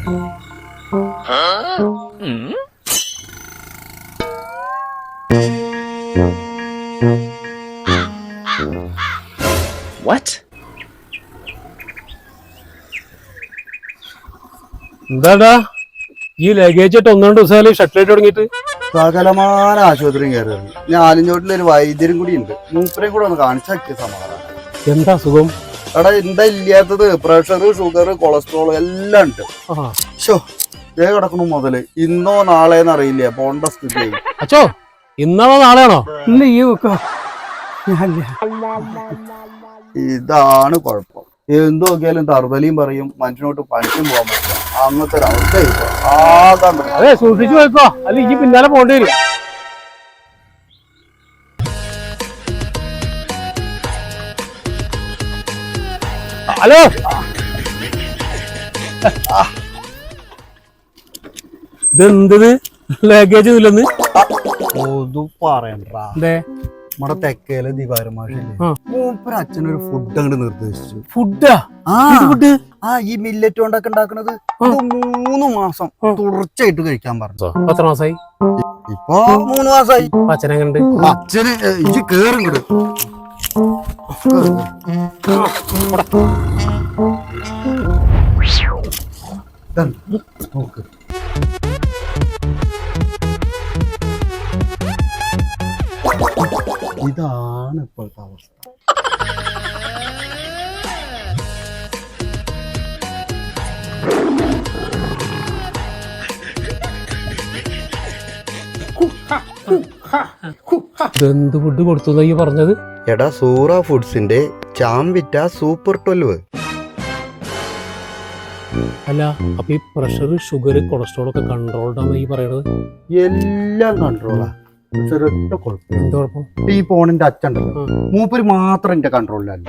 What? എന്താടാ ഈ luggage ഇട്ട് 1-2 ദിവസമായാലും ഷട്ടിലായിട്ട് തുടങ്ങിയിട്ട്? സകലമാന ആശുപത്രിയും കയറുന്നു. ഞാൻ ആലിഞ്ചോട്ടിലൊരു വൈദ്യരും കൂടി ഉണ്ട്. മൂപ്പരെയും കൂടെ ഒന്ന് കാണിച്ചാക്കിയ സമാധാനം. എന്താ സുഖം? എടാ എന്താ ഇല്ലാത്തത്? പ്രഷർ, ഷുഗർ, കൊളസ്ട്രോൾ എല്ലാം ഉണ്ട്. ഷോ ദേ കിടക്കണു മുതല്. ഇന്നോ നാളെന്ന് അറിയില്ല പോണ്ട സ്ഥിതി. അച്ചോ ഇന്നാണോ നാളെയാണോ? ഇല്ല ഈ വെക്കോ. ഇതാണ് കുഴപ്പം. എന്ത് നോക്കിയാലും തറുതലിയും പറയും, മനുഷ്യനോട്ട് പണിക്കും പോകാൻ പറ്റില്ല. അങ്ങനത്തെ ഒരു അവസ്ഥ ആകാൻ പറ്റും. അതെ സൂക്ഷിച്ചു പോയിക്കോ, അല്ല ഈ പിന്നാലെ പോകേണ്ടി വരും. ഹലോ ഇതെന്തത് ലഗേജ് ഇല്ലെന്ന് ഒന്നും പറയണ്ട. നമ്മുടെ തെക്കേലെ ദിവാരമാഷില്ലേ, മൂപ്പര് അച്ഛനൊരു ഫുഡ് അങ്ങോട്ട് നിർദ്ദേശിച്ചു. ഫുഡാ? ഫുഡ് ഈ മില്ലറ്റ് കൊണ്ടൊക്കെ ഉണ്ടാക്കണത് 3 മാസം തുടർച്ചയായിട്ട് കഴിക്കാൻ പറഞ്ഞു. എത്ര മാസായി? ഇപ്പൊ 3 മാസായി. അച്ഛനെങ്ങണ്ട്? അച്ഛന് ഇത് കേറും കിടും. നോക്ക് ഇതാണ് ഇപ്പോഴത്തെ അവസ്ഥ. എന്ത് ഫുഡ് കൊടുത്തു ഈ പറഞ്ഞത്? എടാ സൂറ ഫുഡ്സിന്റെ ചാംവിറ്റ സൂപ്പർ 12. അല്ല അപ്പൊ ഈ പ്രഷർ, ഷുഗർ, കൊളസ്ട്രോൾ ഒക്കെ കൺട്രോൾഡ് ആണെന്ന് ഈ പറയണത്? എല്ലാം കൺട്രോളാ. ഒറ്റ കുഴപ്പം. എന്ത് കുഴപ്പം? ഈ ഫോണിന്റെ അച്ഛൻ മൂപ്പര് മാത്രം എന്റെ കൺട്രോളിലല്ല.